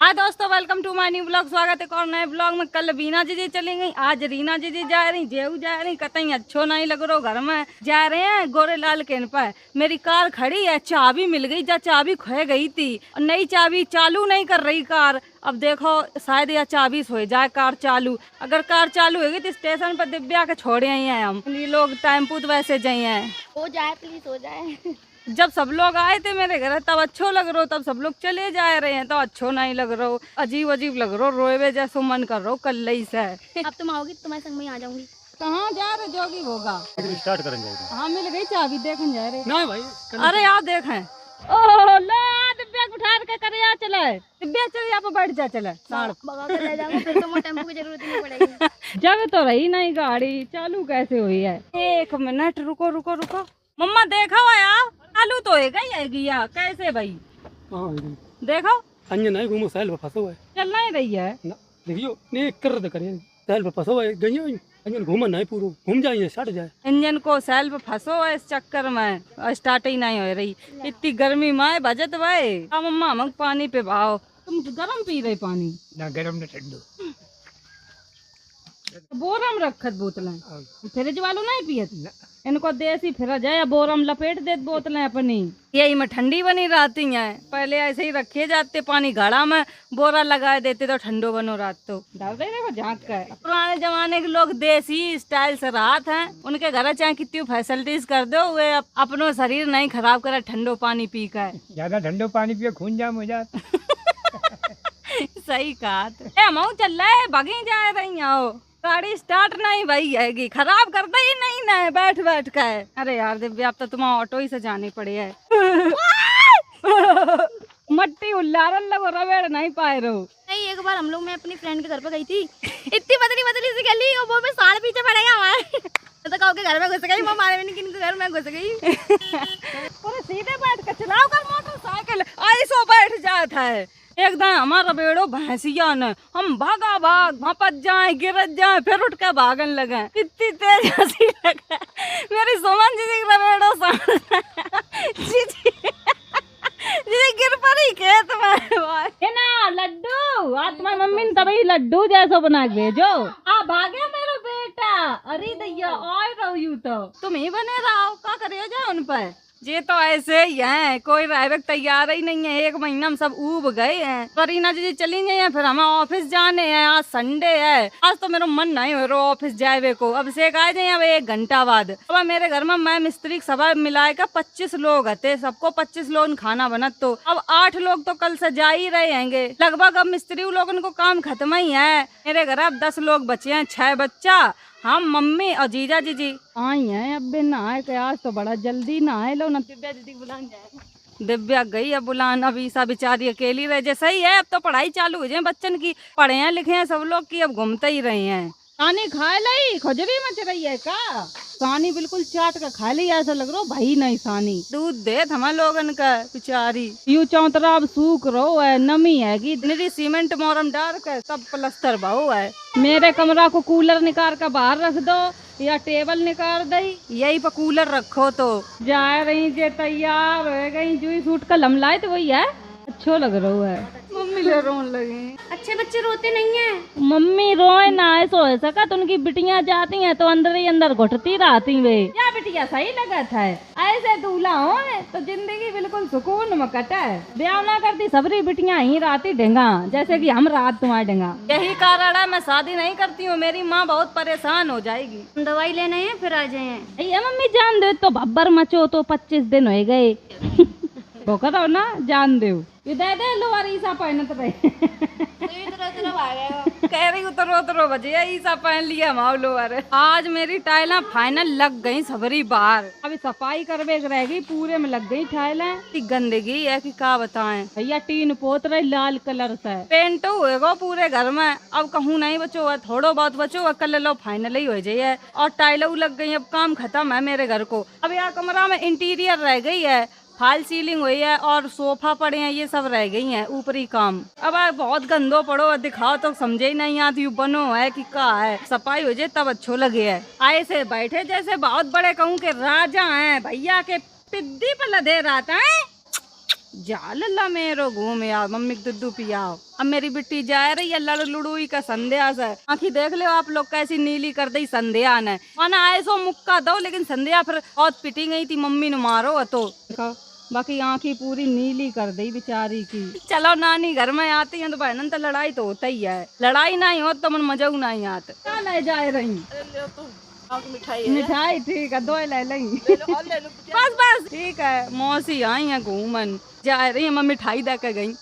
हाय दोस्तों, welcome to my new blog. स्वागत है एक और नए ब्लॉग में। कल बीना जीजी चली गई, आज रीना जीजी जा रही, जेऊ जा रही। कतई अच्छो नहीं लग रहा, घर में जा रहे हैं गोरेलाल के पर। मेरी कार खड़ी है, चाबी मिल गई, जा चाबी खो गई थी, नई चाबी चालू नहीं कर रही कार। अब देखो शायद यह चाबी हो जाए कार चालू। अगर कार चालू होगी तो स्टेशन पर दिव्या के छोड़े आई हैं हम। ये लोग टाइम पूत वैसे जाए हैं, हो जाए प्लीज हो जाए। जब सब लोग आए थे मेरे घर तब अच्छो लग रहा, तब सब लोग चले जा रहे हैं तो अच्छो नहीं लग रहा, अजीब अजीब लग रहा, रोए जैसो मन कर रहा कल से। अब तुम आओगी तो तुम्हारे संग में ही आ जाऊंगी। कहाँ जा रहे जोगी होगा? स्टार्ट करेंगे। हाँ मिल गई चाबी, देखने जा रहे। नहीं भाई, अरे यार देखें, ओह ला दिव्या को उठा के करे यार, चले दिव्या चल यहाँ पे बैठ जा, चले भगा कर ले जाऊंगा, फिर तो मुझे टेम्पो की जरूरत नहीं पड़ेगी। जग तो रही नहीं गाड़ी, चालू कैसे हुई है? एक मिनट रुको रुको रुको, मम्मा देखा हुआ यार, चालू तो है गई या कैसे भाई? देखो अंजन नहीं घूमो, साइल पर फंसा हुआ है, चल नहीं रही है ना देखियो नहीं कर दे करिए, साइल पर फंसा हुआ है, गई अंजन घूमा नहीं, पूरा घूम जाए सट जाए। इंजन को सेल्फ फंसो है इस चक्कर में, स्टार्ट ही नहीं हो रही। इतनी गर्मी में बजत भाई। अब मम्मा मग पानी पे भाव, तुम गरम पी रहे पानी? ना गरम ना ठंडो, बोरम रखत बोतलें, फ्रिज वालों नहीं पियत। इनको देसी फ्रिज है, बोरम लपेट देत बोतलें अपनी, यही में ठंडी बनी रहती हैं। पहले ऐसे ही रखे जाते पानी घड़ा में, बोरा लगा देते तो ठंडो बनो रात। तो डाल दे देखो झाँक कर। पुराने जमाने के लोग देसी स्टाइल से राहत हैं, उनके घर चाहे कितनी फैसिलिटीज कर दो, वे अपनो शरीर नहीं खराब करे ठंडो पानी पी कर। ज्यादा ठंडो पानी पिए खून जाम हो जाता। सही कहा। मऊ चल रहा है, भगी जा रही हो, गाड़ी स्टार्ट नहीं भाई आएगी, खराब करता ही नहीं ना है बैठ बैठ कर। अरे यार दिव्या, अब तो तुम्हें ऑटो ही से जानी पड़ी है। मट्टी उल्लारन लगो, रवेड़ नहीं पाए रहो। नहीं, एक बार हम लोग मैं अपनी फ्रेंड के घर पे गई थी, इतनी बदली सी गली, और वो में साढ़ पीछे पड़ेगा हमारे। तो कहो के घर में घुस गई, वो हमारे में किन के घर में घुस गई। पूरे सीधे बैठ कर चलाओ कर मोटरसाइकिल, ऐसो बैठ जाता है एकदम। हमारा बेड़ो भैंसिया न, हम भागा भाग भपत जाए, गिरत जाए, फिर उठ के भागन लगे, इतनी तेज हंसी लगे। मेरी सुमन जी बेड़ो जी गिर पड़ी खेत में ना। लड्डू आज तुम्हारी मम्मी ने तभी लड्डू जैसा बना के भेजो। आ भागे मेरा बेटा। अरे दैया और रहो यू तो तुम ही बने रहो, क्या करे जाओ उन पर। ये तो ऐसे ही है, कोई रहने तैयार ही नहीं है। एक महीना में सब उब गए हैं। तो रीना जी चली गई हैं, फिर हमें ऑफिस जाने हैं। आज संडे है, आज तो मेरा मन नहीं हो रहा ऑफिस जाए को। अब से आ जाए अब 1 घंटा बाद। अब मेरे घर में मैं मिस्त्री सभा मिलाएगा 25 लोग थे, सबको 25 लोग खाना बनत। तो अब 8 लोग तो कल से जा ही रहे हैंगे लगभग। अब मिस्त्री लोगों को काम खत्म ही है। मेरे घर अब 10 लोग बचे हैं, 6 बच्चा, हम मम्मी और जीजा जीजी आई हैं। अब नहाए के आज तो बड़ा जल्दी नहाए लो ना। दिव्या दीदी बुलाने जाए, दिव्या गई अब बुलान। अब ईसा बेचारी अकेली रह जैसा ही है। अब तो पढ़ाई चालू हो जाए बच्चन की, पढ़े हैं लिखे हैं सब लोग की, अब घूमते ही रहे हैं। सानी खाए ली, खुजरी मच रही है का? सानी बिल्कुल चाट का खा ली, ऐसा लग रहा भाई नहीं सानी दूध दे हमारे लोगन का बेचारी। यू चौतरा अब सूख रो है, नमी है कि निरी सीमेंट मोरम डाल कर सब प्लस्तर बहु है। मेरे कमरा को कूलर निकाल कर बाहर रख दो या टेबल निकाल दई, यही पर कूलर रखो। तो जा रही जे तैयार हो गई, जुई सूट का लमलाए तो वही है, अच्छो लग रहा है। मम्मी ले रोन लगी। अच्छे बच्चे रोते नहीं है। मम्मी रोए ना ऐसो है सका, तो उनकी बिटियां जाती हैं तो अंदर ही अंदर घुटती रहती वे। क्या बिटिया सही लगा था, ऐसे दूल्हा हो तो जिंदगी बिल्कुल सुकून में कटे। ब्याह ना करती सबरी बिटियां ही रहती ढेंगा, जैसे कि हम रात तुम्हारे ढेंगा। यही कारण है मैं शादी नहीं करती हूँ, मेरी माँ बहुत परेशान हो जाएगी। दवाई लेने हैं फिर आ जाए। ये मम्मी जान दे तो बब्बर मचो तो 25 दिन हो गए। वो करो ना जान दे, ये दे दे लो और ईसा पहनत रहे। कह रही उतरो उतरो बजे ईसा पहन लिया माउलो। अरे आज मेरी टाइलें फाइनल लग गई सबरी बार। अभी सफाई करवे रह गई, पूरे में लग गई टाइलें। गंदगी है कि क्या बताएं भैया, टीन पोत रही लाल कलर से, पेंट हुएगा पूरे घर में। अब कहूँ नहीं बचो है, थोड़ो बहुत बचो है, कल लो फाइनल ही हो जाए। और टाइलें लग गई, अब काम खत्म है मेरे घर को। अब यहाँ कमरा में इंटीरियर रह गई है, फॉल सीलिंग हुई है और सोफा पड़े हैं, ये सब रह गई हैं ऊपरी काम। अब बहुत गंदो पड़ो दिखाओ तो समझे ही नहीं आती, बनो है कि क्या है। सफाई हो जाए तब अच्छो लगे है। ऐसे बैठे जैसे बहुत बड़े कहूँ के राजा हैं, भैया के पिद्दी पर लदे रहता है। जा लल्ला मेरो घूम यार, मम्मी को दूध पियाओ। अब मेरी बिट्टी जा रही है लड़ लुड़ुई का संध्या से। आँखी देख लो आप लोग कैसी नीली कर दी संध्या ने। माना ऐसो मुक्का दो लेकिन संध्या फिर बहुत पिटी गई थी मम्मी ने मारो तो बाकी आँखी पूरी नीली कर दी बेचारी की। चलो नानी घर में आती है तो बहनन तो लड़ाई तो होता ही है, लड़ाई नहीं हो तो मन मजा नहीं आता। क्या ले जा रही मिठाई? ठीक है, 2 ले लेंगे। बस बस ठीक है। मौसी आई है घूमन, जा रही है, मैं मिठाई दे के गई।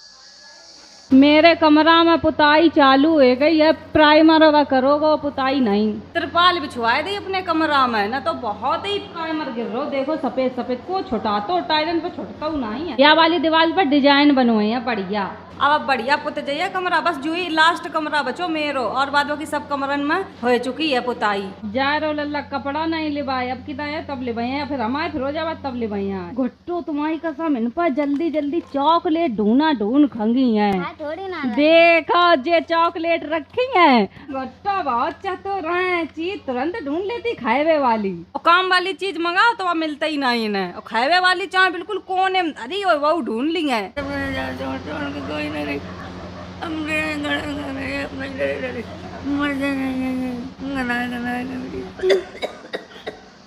मेरे कमरा में पुताई चालू हो गई है, प्राइमर वा करोगे पुताई नहीं। तिरपाल बिछवाए दी अपने कमरा में ना, तो बहुत ही प्राइमर गिर रहा। देखो सफेद सफेद को छुटा तो टाइलन पे छुटता नहीं है। या वाली दीवार पर डिजाइन बनवाए हैं बढ़िया। अब बढ़िया पुत जाइए कमरा, बस जो ही लास्ट कमरा बचो मेरो, और बाद बाकी सब कमरन में हो चुकी है पुताई। जा रो लल्ला कपड़ा नहीं लिबाए, अब कितना है तब लिबाए, या फिर हमारे फिरोजाबाद तब लिबाए। घुट्टो तुम्हारी कसम इन पर जल्दी जल्दी चॉकलेट ढूंढा ढूंढ खंगी है। थोड़ी ना देखो जे चॉकलेट रखी है, घुट्टो बहुत चतुर है, चीज तुरंत ढूंढ लेती खाएवे वाली। और काम वाली चीज मंगाओ तो वह मिलता ही नहीं है, और खाएवे वाली चाहे बिल्कुल कोने में अरे वो ढूंढ ली है।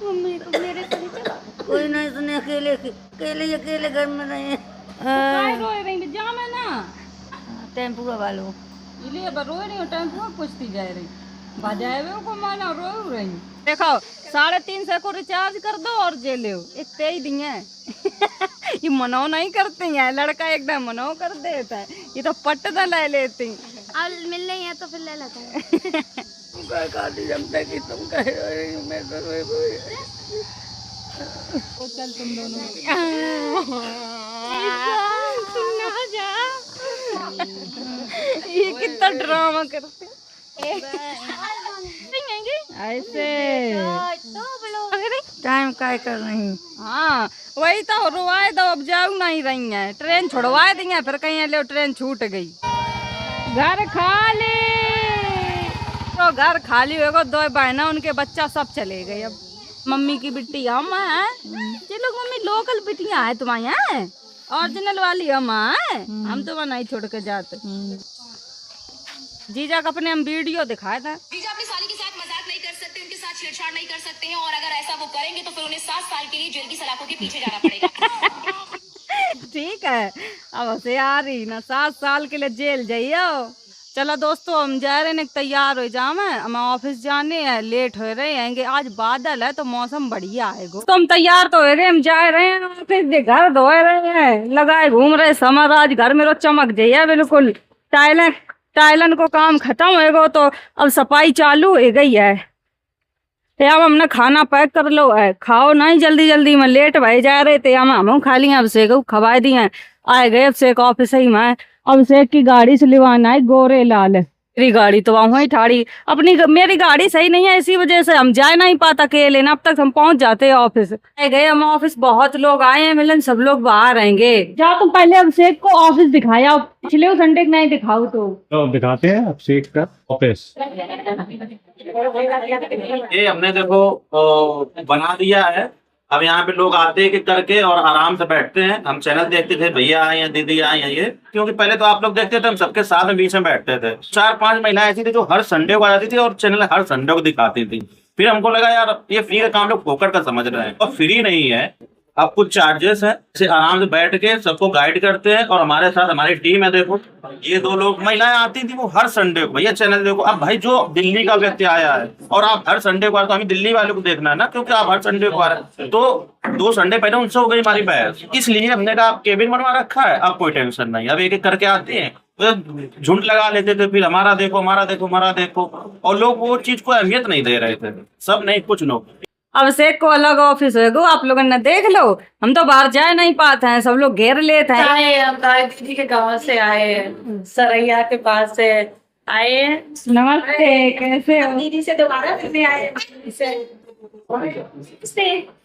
मम्मी तो मेरे से चला कोई नहीं सुने, अकेले अकेले घर में रहे। रोए रही जा मैं ना टेम्पू वालों इसलिए रोए नहीं, टेम्पू पूछती जा रही बजाए को माना रो रही। देखो 350 को रिचार्ज कर दो और जे ले एक ते ही दिए। ये मनो नहीं करते हैं, लड़का एकदम मनो कर देता है, ये तो पट द ले लेती। अब मिल रही है तो फिर ले लेते हैं। चल तुम दोनों ये कितना ड्रामा करते ऐसे टाइम काय कर रही। हाँ वही तो रुआए दो, अब जाऊ नहीं रही है, ट्रेन छुड़वाए दी है, फिर कहीं ले ट्रेन छूट गई। घर खाली तो घर खाली होगा, 2 बहना उनके बच्चा सब चले गए। अब मम्मी की बिट्टी हम है, ये लोग मम्मी लोकल बिटियां है तुम्हारे यहाँ, ओरिजिनल वाली हम है, हम तो वहाँ नहीं छोड़ के जाते। जीजा का अपने हम वीडियो दिखाए था। जीजा अपनी साली के साथ मजाक नहीं कर सकते, उनके साथ छेड़छाड़ नहीं कर सकते हैं, और अगर ऐसा वो करेंगे तो फिर उन्हें 7 साल के लिए जेल की सलाखों के पीछे जाना पड़ेगा। ठीक है, अब से आ रही ना 7 साल के लिए जेल जाइयो। चलो दोस्तों हम जा रहे हैं, तैयार हो जाओ, मैं हमें ऑफिस जाने हैं, लेट हो रहे हैं। आज बादल है तो मौसम बढ़िया है। तो हम तैयार तो हो गए, हम जा रहे हैं ऑफिस, घर धो रहे हैं, लगाए घूम रहे समर। आज घर में चमक जाइए बिल्कुल, टाइलन को काम खत्म होएगा तो अब सफाई चालू हो गई है। अब हमने खाना पैक कर लो है, खाओ नहीं जल्दी जल्दी में, लेट भाई जा रहे थे, हम खा लिए। अब से खवा दिए, आए गए अब से ऑफिस ही में। अब से की गाड़ी से लिवाना है गोरे लाल, मेरी गाड़ी तो वहीं ठाड़ी, मेरी गाड़ी सही नहीं है, इसी वजह से हम जा नहीं पाता अकेले ना। अब तक हम पहुंच जाते हैं ऑफिस। आए गए हम ऑफिस, बहुत लोग आए हैं मिलन, सब लोग बाहर आएंगे। जा तुम पहले अभिषेक को ऑफिस दिखाया, पिछले संडे को नहीं दिखाओ तो दिखाते हैं अभिषेक का ऑफिस। ये हमने देखो बना दिया है। अब यहाँ पे लोग आते हैं करके और आराम से बैठते हैं। हम चैनल देखते थे, भैया आए हैं, दीदी आए हैं, ये क्योंकि पहले तो आप लोग देखते थे हम सबके साथ में बीच में बैठते थे। 4-5 महिलाएं ऐसी थी जो हर संडे को आ जाती थी और चैनल हर संडे को दिखाती थी। फिर हमको लगा यार ये फ्री का काम लोग फोकट का समझ रहे हैं, और फ्री नहीं है, अब कुछ चार्जेस है। इसे आराम से बैठ के सबको गाइड करते हैं। और हमारे साथ हमारी टीम है, देखो ये 2 लोग महिलाएं आती थी, वो हर संडे को भैया चैनल देखो। अब भाई जो दिल्ली का व्यक्ति आया है और आप हर संडे को आ रहे, तो हमें दिल्ली वाले को देखना है ना, क्योंकि आप हर संडे को आ रहे हैं। तो 2 संडे पहले उनसे हो गई हमारी बहस, इसलिए हमने कहा आप केबिन बनवा रखा है, अब कोई टेंशन नहीं, अब एक एक करके आते हैं। तो झुंड लगा लेते थे, फिर हमारा देखो हमारा देखो हमारा देखो, और लोग वो चीज को अहमियत नहीं दे रहे थे, सब नहीं कुछ लोग। अभिषेक को अलग ऑफिस है गो, आप लोगों ने देख लो, हम तो बाहर जा नहीं पाते हैं, सब लोग घेर लेते हैं। हम दीदी के गांव से आए, सरैया के पास से आए। नमस्ते, कैसे हो? दीदी से दोबारा मिलने आए।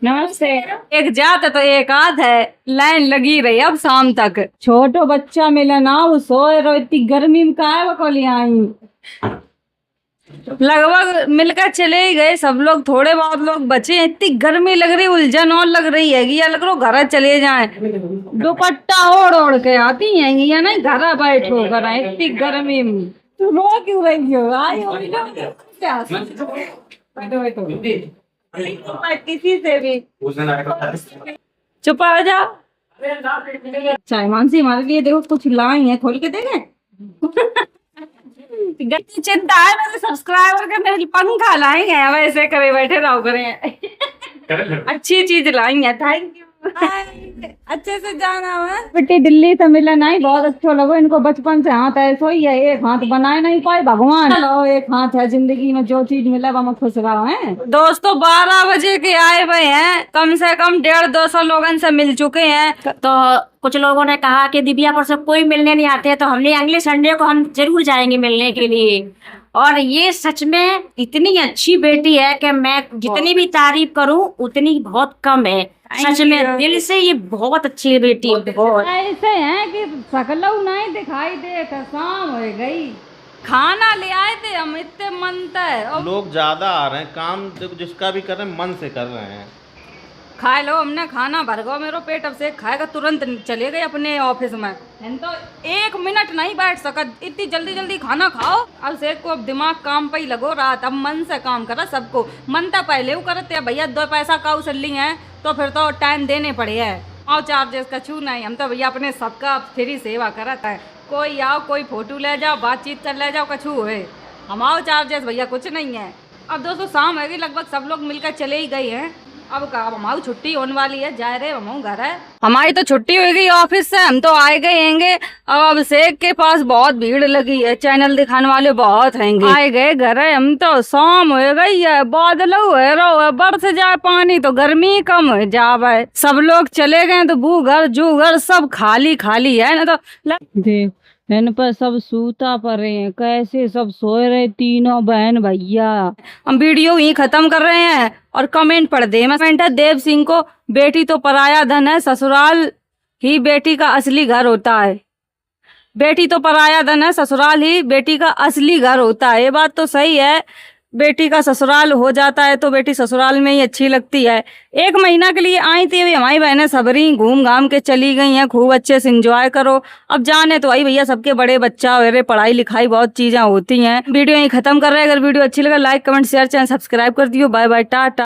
नमस्ते। एक जात तो एक आध है, लाइन लगी रही अब शाम तक। छोटो बच्चा मिला ना, वो सोए रो, इतनी गर्मी में काहे को ले आई। लगभग मिलकर चले ही गए सब लोग, थोड़े बहुत लोग बचे। इतनी गर्मी लग रही, उलझन और लग रही है कि लग रहा घर चले जाएं। दुपट्टा ओढ़ ओढ़ के आती हैं या नहीं, घर बैठो घर, इतनी गर्मी में तो रो क्यों रही हो? आई हो क्या बैठो बैठो किसी से भी चुप आ जा। चाय मानसी हमारे लिए देखो कुछ लाई है, खोल के देखें। चिंता है मेरे सब्सक्राइबर का, मेरे पंखा लाएंगे, वैसे करे बैठे रहो करें। अच्छी चीज लाएंगे, थैंक यू। अच्छे से जाना है। बेटी दिल्ली से मिला नहीं, बहुत अच्छा लगा। इनको बचपन से हाथ ऐसा ही है, एक हाथ बनाए नहीं पाए भगवान। चलो एक हाथ है, जिंदगी में जो चीज मिला वो खुश रहो है। दोस्तों 12 बजे के आए हुए हैं, कम से कम 150-200 लोगों से मिल चुके हैं। तो कुछ लोगों ने कहा कि दिव्या पर सब कोई मिलने नहीं आते, तो हमने अगले संडे को हम जरूर जाएंगे मिलने के लिए। और ये सच में इतनी अच्छी बेटी है कि मैं जितनी भी तारीफ करूं उतनी बहुत कम है। सच में दिल से ये बहुत अच्छी बेटी है। बहुत ऐसे हैं कि सकलऊ नहीं दिखाई दे, शाम हो गई। खाना ले आए थे हम, इतने मनता है। और लोग ज्यादा आ रहे हैं, काम जिसका भी कर रहे हैं मन से कर रहे हैं। खा लो, हमने खाना भर गो मेरो पेट, अब से खाएगा तुरंत चले गए अपने ऑफिस में। हम तो 1 मिनट नहीं बैठ सका, इतनी जल्दी जल्दी खाना खाओ। अब से को अब दिमाग काम पे ही लगो रात, अब मन से काम करा सबको। मन तो पहले वो करते भैया 2 पैसा का उछली है तो फिर तो टाइम देने पड़े है। और चार्जेस का छू नहीं, हम तो भैया अपने सबका फ्री सेवा करता है। कोई आओ, कोई फोटो ले जाओ, बातचीत कर ले जाओ, कछू है हमारे चार्जेस भैया कुछ नहीं है। अब दोस्तों शाम है, लगभग सब लोग मिलकर चले ही गए हैं। अब हमारी छुट्टी होने वाली है, जा रहे हम घर है। हमारी तो छुट्टी हो गई ऑफिस से, हम तो आए गए हैंगे। अब अभिषेक के पास बहुत भीड़ लगी है, चैनल दिखाने वाले बहुत हैंगे। आए गए घर है, हम तो शाम हो गई है, बादल है रो बरस जाए पानी तो गर्मी कम हो जावे। सब लोग चले गए तो बू घर जू घर सब खाली खाली है ना। तो इन पर सब सूता पड़े हैं, कैसे सब सोए रहे तीनों बहन भैया। हम वीडियो ही खत्म कर रहे हैं और कमेंट पढ़ दे। कमेंट है देव सिंह को, बेटी तो पराया धन है, ससुराल ही बेटी का असली घर होता है। बेटी तो पराया धन है, ससुराल ही बेटी का असली घर होता है। ये बात तो सही है, बेटी का ससुराल हो जाता है तो बेटी ससुराल में ही अच्छी लगती है। 1 महीना के लिए आई थी, अभी हमारी बहनें सबरी घूम घाम के चली गई हैं। खूब अच्छे से एंजॉय करो। अब जाने तो आई भैया, सबके बड़े बच्चा हो रहे, पढ़ाई लिखाई बहुत चीजें होती हैं। वीडियो यहीं खत्म कर रहे हैं। अगर वीडियो अच्छी लगा like comment share channel subscribe कर दियो। Bye bye Tata.